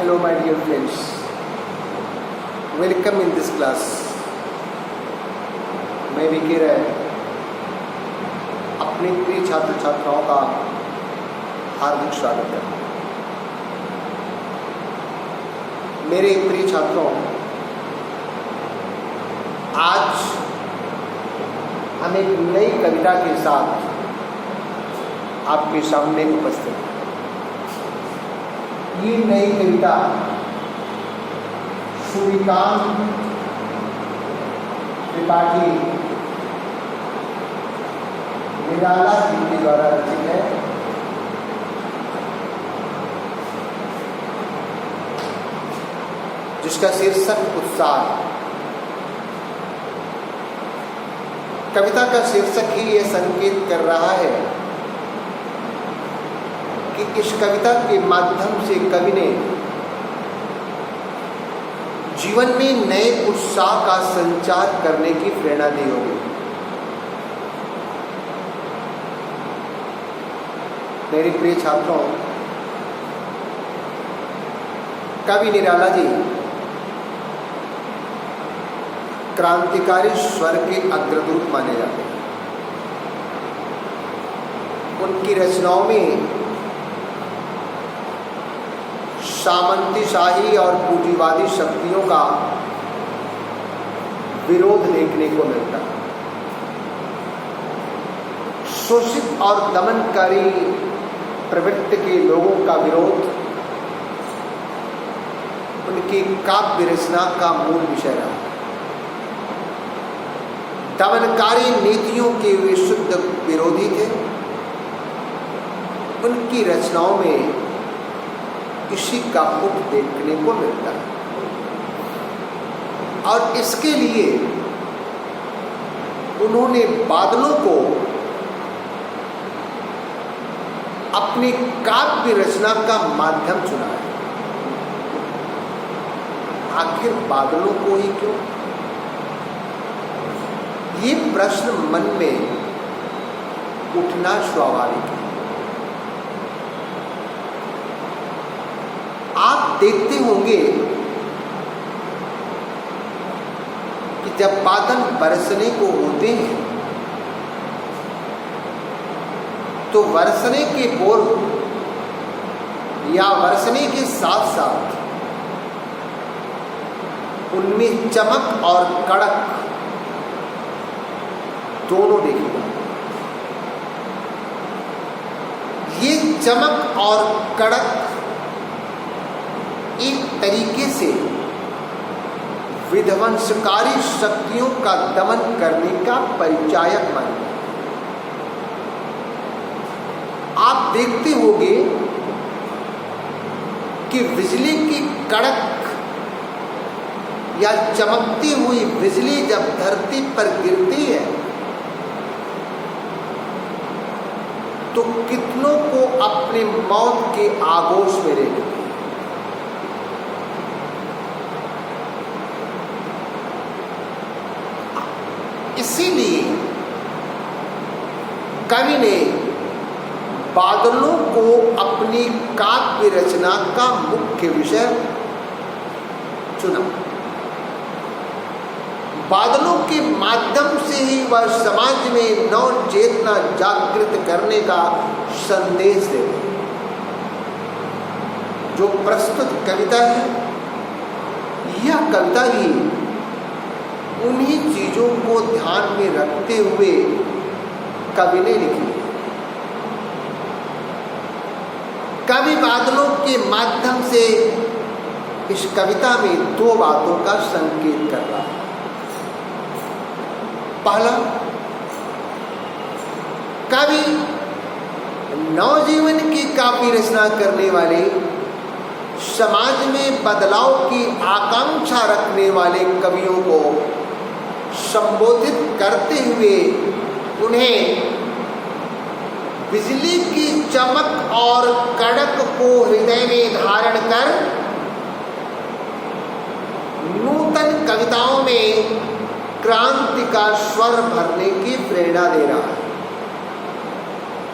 Hello my dear friends, welcome in this class. मैं विकी राय अपने प्रिय छात्र छात्राओं का हार्दिक स्वागत है। मेरे प्रिय छात्रों, आज हम एक नई कविता के साथ आपके सामने उपस्थित हैं। ये नई कविता सूर्यकांत त्रिपाठी निराला जी के द्वारा रचित है। जिसका शीर्षक उत्साह। कविता का शीर्षक ही यह संकेत कर रहा है कि इस कविता के माध्यम से कवि ने जीवन में नए उत्साह का संचार करने की प्रेरणा दी होगी। मेरे प्रिय छात्रों, कवि निराला जी क्रांतिकारी स्वर के अग्रदूत माने जाते हैं। उनकी रचनाओं में सामंतीशाही और पूंजीवादी शक्तियों का विरोध देखने को मिलता है। शोषित और दमनकारी प्रवृत्ति के लोगों का विरोध उनकी काव्य रचना का मूल विषय रहा। दमनकारी नीतियों के वे शुद्ध विरोधी थे। उनकी रचनाओं में इसी का मुख देखने को मिलता है और इसके लिए उन्होंने बादलों को अपनी काव्य रचना का माध्यम चुना है। आखिर बादलों को ही क्यों? ये प्रश्न मन में उठना स्वाभाविक है। आप देखते होंगे कि जब बादल बरसने को होते हैं तो बरसने के बोल या बरसने के साथ साथ उनमें चमक और कड़क दोनों देखेगा। ये चमक और कड़क एक तरीके से विध्वंसकारी शक्तियों का दमन करने का परिचायक माना। आप देखते होंगे कि बिजली की कड़क या चमकती हुई बिजली जब धरती पर गिरती है तो कितनों को अपने मौत के आगोश में ले लेती है। इसीलिए कवि ने बादलों को अपनी काव्य रचना का मुख्य विषय चुना। बादलों के माध्यम से ही वह समाज में नव चेतना जागृत करने का संदेश देते। जो प्रस्तुत कविता है, यह कविता ही उन्हीं चीजों को ध्यान में रखते हुए कवि ने लिखी। कवि बादलों के माध्यम से इस कविता में दो बातों का संकेत कर रहा है। पहला, कवि नवजीवन की काव्य रचना करने वाले, समाज में बदलाव की आकांक्षा रखने वाले कवियों को संबोधित करते हुए उन्हें बिजली की चमक और कड़क को हृदय में धारण कर नूतन कविताओं में क्रांति का स्वर भरने की प्रेरणा दे रहा है।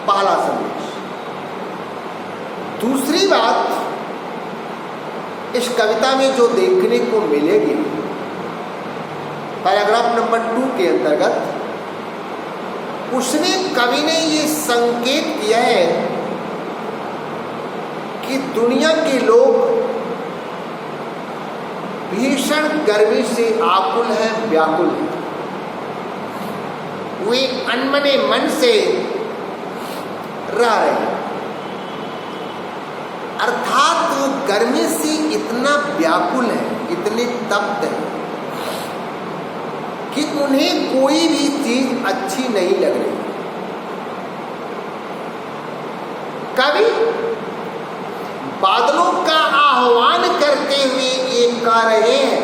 पहला संदेश। दूसरी बात, इस कविता में जो देखने को मिलेगी, पैराग्राफ नंबर 2 के अंतर्गत, उसमें कवि ने ये संकेत किया है कि दुनिया के लोग भीषण गर्मी से आकुल हैं, व्याकुल हैं। वे अनमने मन से रह रहे हैं, अर्थात वो गर्मी से इतना व्याकुल है, इतने तप्त है कि उन्हें कोई भी चीज अच्छी नहीं लग रही। कवि बादलों का आह्वान करते हुए ये कह रहे हैं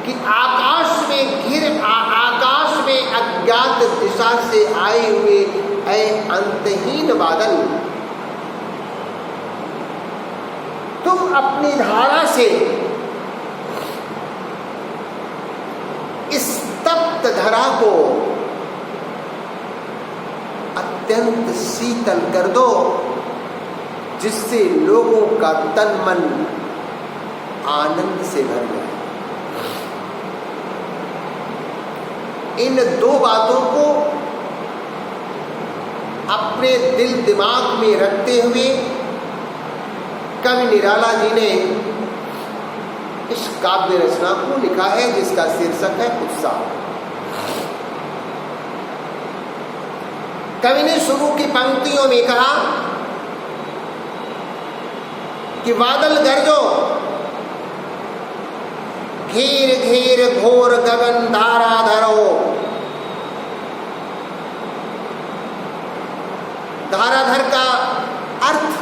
कि आकाश में अज्ञात दिशा से आए हुए ऐ अंतहीन बादल, तुम अपनी धारा से इस तप्त धरा को अत्यंत शीतल कर दो, जिससे लोगों का तन मन आनंद से भर जाए। इन दो बातों को अपने दिल दिमाग में रखते हुए कवि निराला जी ने इस काव्य रचना को लिखा है, जिसका शीर्षक है उत्साह। कवि ने शुरू की पंक्तियों में कहा कि बादल गरजो, घेर घेर घोर गगन धारा धरो। धाराधर का अर्थ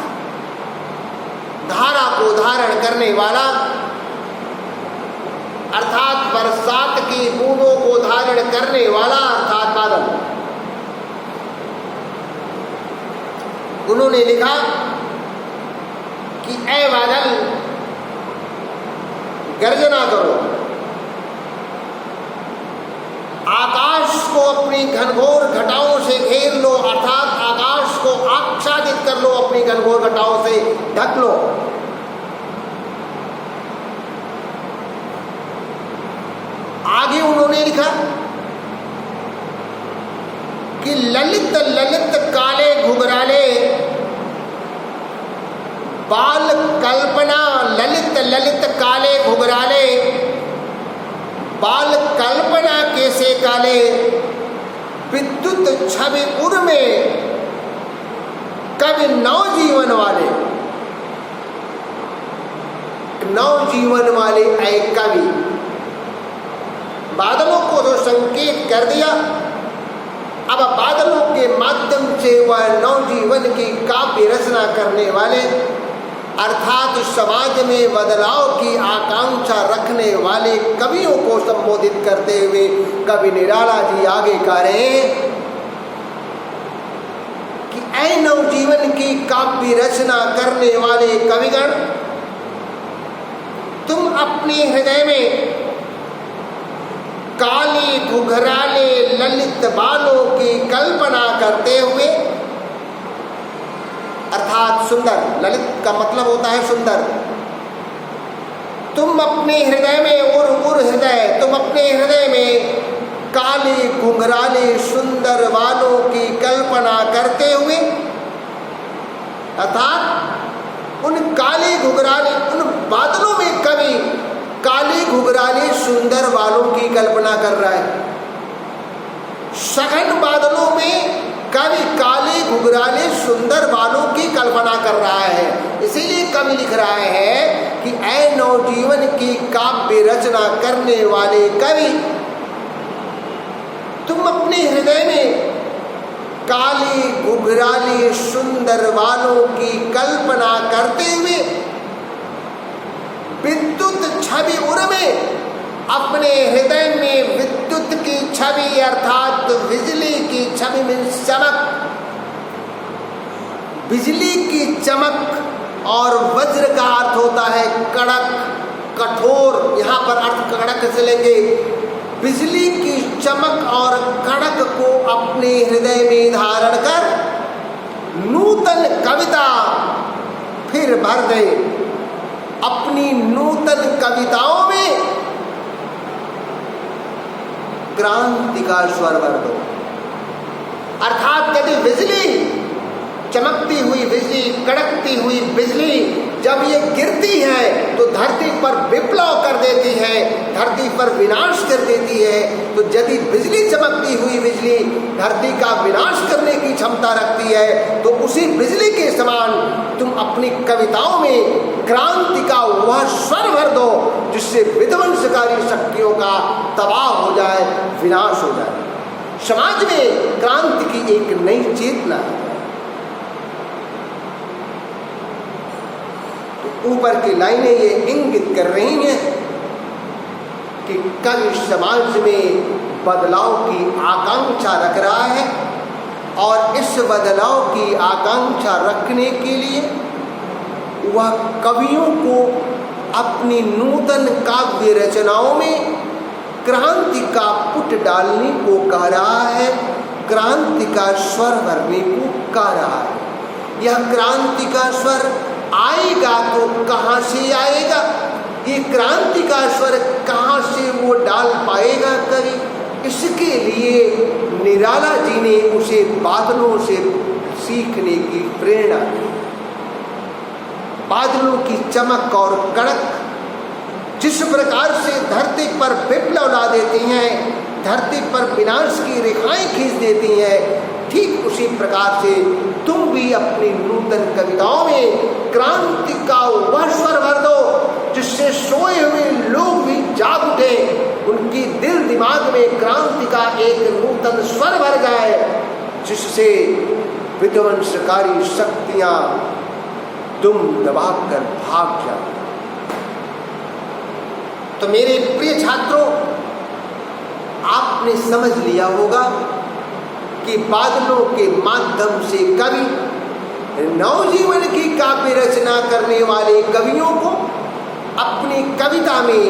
धारा को धारण करने वाला, अर्थात बरसात की बूंदों को धारण करने वाला, अर्थात बादल। उन्होंने लिखा कि ऐ बादल गर्जना करो, आकाश को अपनी घनघोर घटाओं से घेर लो, अर्थात आकाश को आच्छादित कर लो, अपनी घनघोर घटाओं से ढक लो। आगे उन्होंने लिखा कि ललित ललित काले घुघराले बाल कल्पना, ललित ललित काले घुघराले बाल कल्पना कैसे काले, विद्युत छवि उर में कवि नवजीवन वाले, नवजीवन वाले ऐ कवि। बादलों को जो संकेत कर दिया, अब बादलों के माध्यम से वह नवजीवन की काव्य रचना करने वाले, अर्थात समाज में बदलाव की आकांक्षा रखने वाले कवियों को संबोधित करते हुए कवि निराला जी आगे कह रहे हैं कि ऐ नवजीवन की काव्य रचना करने वाले कविगण, तुम अपने हृदय में काले घुघराले ललित बालों की कल्पना करते हुए, अर्थात सुंदर, ललित का मतलब होता है सुंदर, तुम अपने हृदय में उर हृदय, तुम अपने हृदय में काले घुंघराले सुंदर बालों की कल्पना करते हुए, अर्थात उन काले घुघराले, उन बादलों में कवि काले घुघराले सुंदर बालों की कल्पना कर रहा है। सघन बादलों में कवि काले घुघराले सुंदर बालों की कल्पना कर रहा है। इसीलिए कवि लिख रहा है कि ऐ नवजीवन की काव्य रचना करने वाले कवि, तुम अपने हृदय में काले घुघराले सुंदर बालों की कल्पना करते हुए विद्युत छवि उर में, अपने हृदय में विद्युत की छवि अर्थात बिजली की छवि में चमक, बिजली की चमक, और वज्र का अर्थ होता है कड़क, कठोर, यहाँ पर अर्थ कड़क से लेंगे। बिजली की चमक और कड़क को अपने हृदय में धारण कर नूतन कविता फिर भर दे अपनी नूतन कविताओं में, क्रांति का स्वर भर दो। अर्थात यदि बिजली, चमकती हुई बिजली, कड़कती हुई बिजली जब ये गिरती है तो धरती पर विप्लव कर देती है, धरती पर विनाश कर देती है। तो यदि बिजली, चमकती हुई बिजली धरती का विनाश करने की क्षमता रखती है, तो उसी बिजली के समान तुम अपनी कविताओं में क्रांति का वह स्वर भर दो जिससे विध्वंसकारी शक्तियों का तबाह हो जाए, विनाश हो जाए। समाज में क्रांति की एक नई चेतना है। ऊपर की लाइनें ये इंगित कर रही हैं कि कवि समाज में बदलाव की आकांक्षा रख रहा है और इस बदलाव की आकांक्षा रखने के लिए वह कवियों को अपनी नूतन काव्य रचनाओं में क्रांति का पुट डालने को कह रहा है, क्रांति का स्वर भरने को कह रहा है। यह क्रांति का स्वर आएगा तो कहाँ से आएगा? ये क्रांति का स्वर कहाँ से वो डाल पाएगा कवि? इसके लिए निराला जी ने उसे बादलों से सीखने की प्रेरणा दी। बादलों की चमक और कड़क जिस प्रकार से धरती पर विप्लव ला देती हैं, धरती पर विनाश की रेखाएं खींच देती हैं, ठीक उसी प्रकार से तुम भी अपनी नूतन कविताओं में क्रांति का वह स्वर भर दो जिससे सोए हुए लोग भी जाग उठे, उनकी दिल दिमाग में क्रांति का एक नूतन स्वर भर जाए जिससे विध्वंसकारी शक्तियां तुम दबाकर भाग जाओ। तो मेरे प्रिय छात्रों, आपने समझ लिया होगा कि बादलों के माध्यम से कवि नवजीवन की काव्य रचना करने वाले कवियों को अपनी कविता में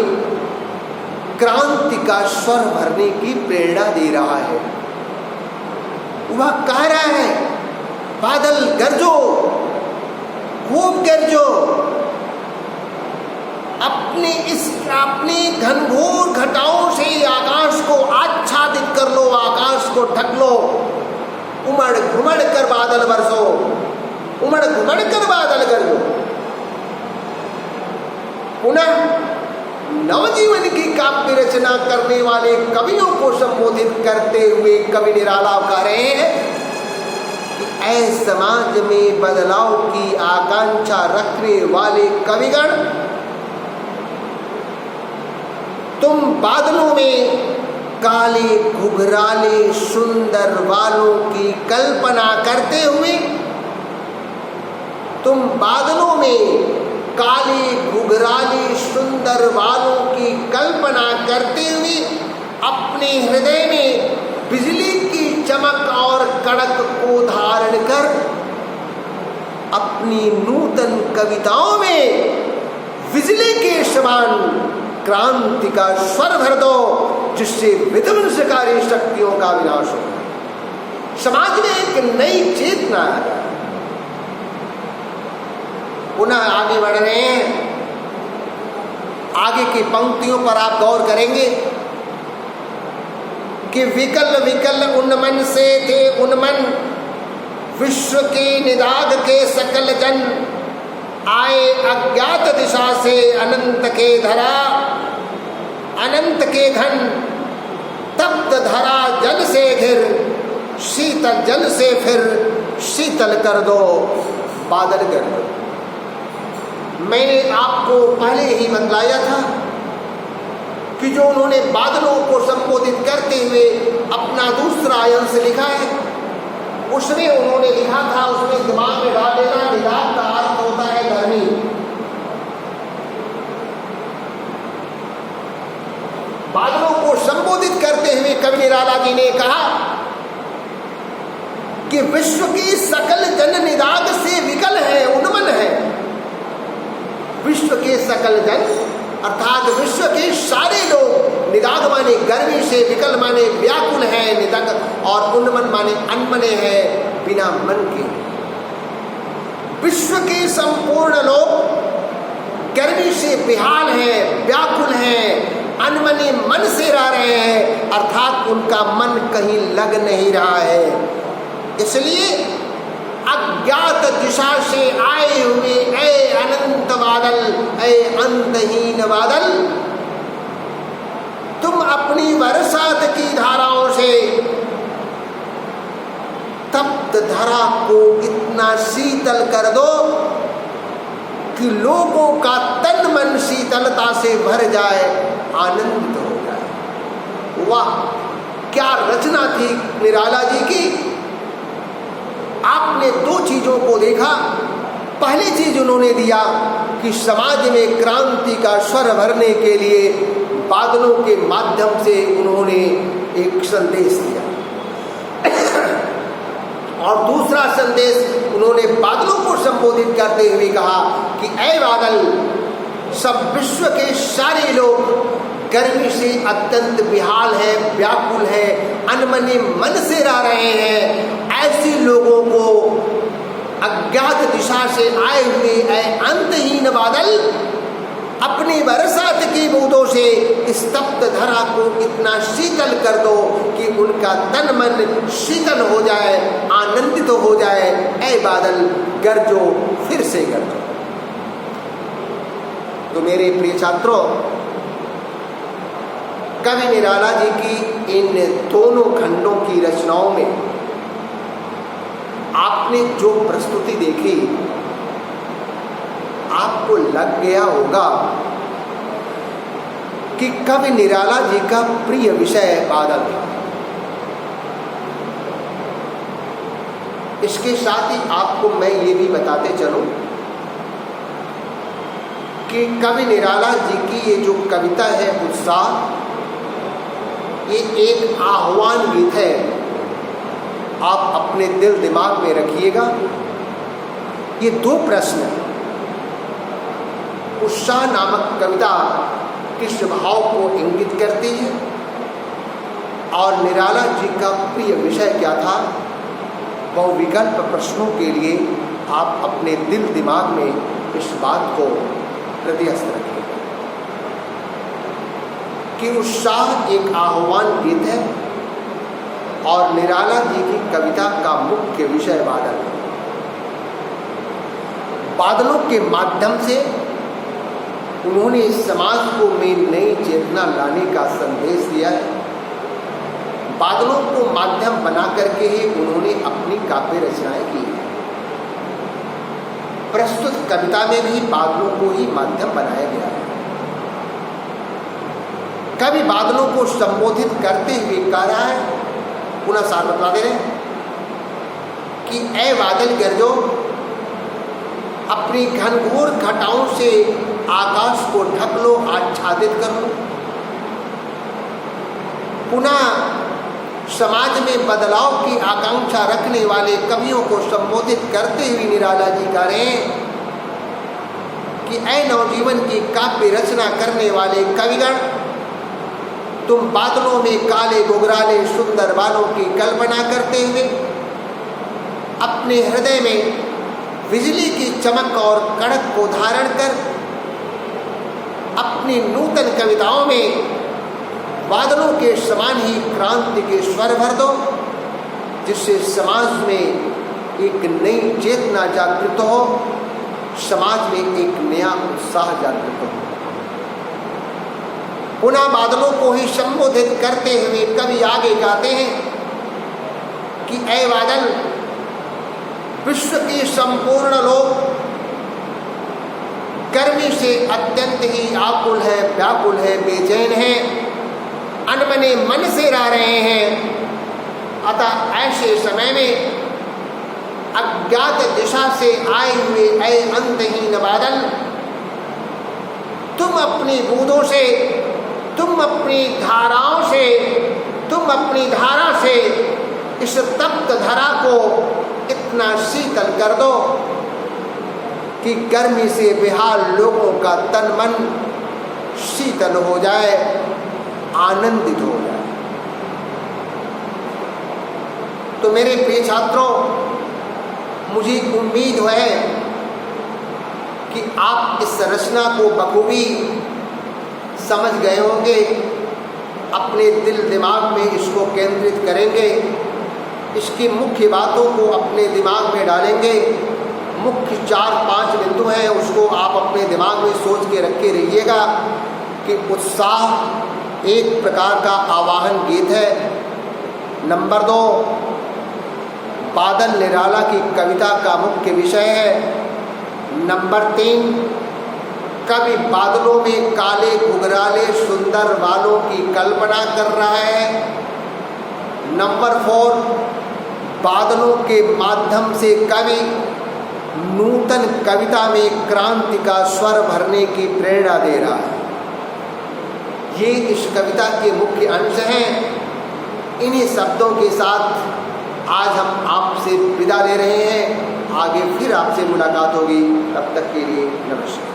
क्रांति का स्वर भरने की प्रेरणा दे रहा है। वह कह रहा है, बादल गरजो, खूब गरजो, अपने घनघोर घटाओं से आकाश को आच्छादित कर लो, आकाश को ढक लो, उमड़ घुमड़ कर बादल बरसो, उमड़ घुमड़ कर बादल गरजो। पुनः नवजीवन की काव्य रचना करने वाले कवियों को संबोधित करते हुए कवि निराला कह रहे हैं कि ऐ समाज में बदलाव की आकांक्षा रखने वाले कविगण, तुम बादलों में काले घुघराले सुंदर बालों की कल्पना करते हुए, तुम बादलों में काले घुघराले सुंदर बालों की कल्पना करते हुए अपने हृदय में बिजली की चमक और कड़क को धारण कर अपनी नूतन कविताओं में बिजली के समान क्रांति का स्वर भर दो जिससे विध्वंसकारी शक्तियों का विनाश हो। समाज में एक नई चेतना है। पुनः आगे बढ़ रहे हैं। आगे की पंक्तियों पर आप गौर करेंगे कि विकल विकल उन्मन से थे उन्मन, विश्व के निदाग के सकल जन, आए अज्ञात दिशा से अनंत के धरा, अनंत के घन, तप्त धरा जल से घिर, शीतल जल से फिर शीतल कर दो, बादल कर दो। मैंने आपको पहले ही बतलाया था कि जो उन्होंने बादलों को संबोधित करते हुए अपना दूसरा अंश लिखा है, उसमें उन्होंने लिखा था, उसमें दिमाग में डाल देना, निदाग का अर्थ होता है गर्मी। बादलों को संबोधित करते हुए कवि निराला जी ने कहा कि विश्व की सकल जन निदाग से विकल है, उन्मन है। विश्व के सकल जन अर्थात विश्व के सारे लोग, निदाग माने गर्मी से, विकल माने व्याकुल है, निदाग और उन्मन माने अनमने हैं, बिना मन के। विश्व के संपूर्ण लोग गर्मी से बेहाल हैं, व्याकुल हैं, अनमने मन से रह रहे हैं, अर्थात उनका मन कहीं लग नहीं रहा है। इसलिए अज्ञात दिशा से आए हुए ऐ अनंत बादल, ऐ अंतहीन बादल, तुम अपनी बरसात की धाराओं से तप्त धरा को इतना शीतल कर दो कि लोगों का तन मन शीतलता से भर जाए, आनंदित हो जाए। वाह, क्या रचना थी निराला जी की। आपने दो चीजों को देखा। पहली चीज उन्होंने दिया कि समाज में क्रांति का स्वर भरने के लिए बादलों के माध्यम से उन्होंने एक संदेश दिया, और दूसरा संदेश उन्होंने बादलों को संबोधित करते हुए कहा कि ऐ बादल, सब विश्व के सारे लोग गर्मी से अत्यंत बेहाल है, व्याकुल है, अनमने मन से रह रहे हैं। ऐसे लोगों को अज्ञात दिशा से आए हुए ऐ अंतहीन बादल, अपनी बरसात की बूंदों से स्तब्ध धरा को इतना शीतल कर दो कि उनका तन मन शीतल हो जाए, आनंदित हो जाए। ऐ बादल गरजो, फिर से गरजो। तो मेरे प्रिय छात्रों, कवि निराला जी की इन दोनों खंडों की रचनाओं में आपने जो प्रस्तुति देखी, आपको लग गया होगा कि कवि निराला जी का प्रिय विषय बादल था। इसके साथ ही आपको मैं ये भी बताते चलूं कि कवि निराला जी की ये जो कविता है उत्साह, ये एक आह्वान गीत है। आप अपने दिल दिमाग में रखिएगा। ये दो प्रश्न उत्साह नामक कविता किस भाव को इंगित करती है और निराला जी का प्रिय विषय क्या था, वह विकल्प प्रश्नों के लिए आप अपने दिल दिमाग में इस बात को हृदयस्थ रखें कि उत्साह एक आह्वान गीत है और निराला जी की कविता का मुख्य विषय बादल है। बादलों के माध्यम से उन्होंने समाज को में नई चेतना लाने का संदेश दिया है। बादलों को माध्यम बना करके ही उन्होंने अपनी काव्य रचनाएं की है। प्रस्तुत कविता में भी बादलों को ही माध्यम बनाया गया है। कवि बादलों को संबोधित करते हुए कह रहा है, पुनः सार बता दे रहे हैं कि ऐ बादल गरजो, अपनी घनघोर घटाओं से आकाश को ढक लो, आच्छादित कर लो। पुनः समाज में बदलाव की आकांक्षा रखने वाले कवियों को संबोधित करते हुए निराला जी कह रहे हैं कि ऐ नवजीवन की काव्य रचना करने वाले कविगण, तुम बादलों में काले घुघराले सुंदर बालों की कल्पना करते हुए अपने हृदय में बिजली की चमक और कड़क को धारण कर अपनी नूतन कविताओं में बादलों के समान ही क्रांति के स्वर भर दो, जिससे समाज में एक नई चेतना जागृत हो, समाज में एक नया उत्साह जागृत हो। पुनः बादलों को ही संबोधित करते हुए कवि आगे गाते हैं कि ऐ बादल, विश्व के संपूर्ण लोग गर्मी से अत्यंत ही आकुल है, व्याकुल है, बेचैन है, अनमने मन से रह रहे हैं। अतः ऐसे समय में अज्ञात दिशा से आए हुए ऐ अंतहीन बादल, तुम अपनी बूंदों से, तुम अपनी धाराओं से, तुम अपनी धारा से इस तप्त धरा को इतना शीतल कर दो कि गर्मी से बेहाल लोगों का तन मन शीतल हो जाए, आनंदित हो जाए। तो मेरे प्रिय छात्रों, मुझे उम्मीद है कि आप इस रचना को बखूबी समझ गए होंगे, अपने दिल दिमाग में इसको केंद्रित करेंगे, इसकी मुख्य बातों को अपने दिमाग में डालेंगे। मुख्य 4-5 बिंदु हैं, उसको आप अपने दिमाग में सोच के रखे रहिएगा कि उत्साह एक प्रकार का आवाहन गीत है। नंबर 2, बादल निराला की कविता का मुख्य विषय है। नंबर 3, कवि बादलों में काले घुघराले सुंदर बालों की कल्पना कर रहा है। नंबर 4, बादलों के माध्यम से कवि नूतन कविता में क्रांति का स्वर भरने की प्रेरणा दे रहा है। ये इस कविता के मुख्य अंश हैं। इन्हीं शब्दों के साथ आज हम आपसे विदा ले रहे हैं। आगे फिर आपसे मुलाकात होगी, तब तक के लिए नमस्कार।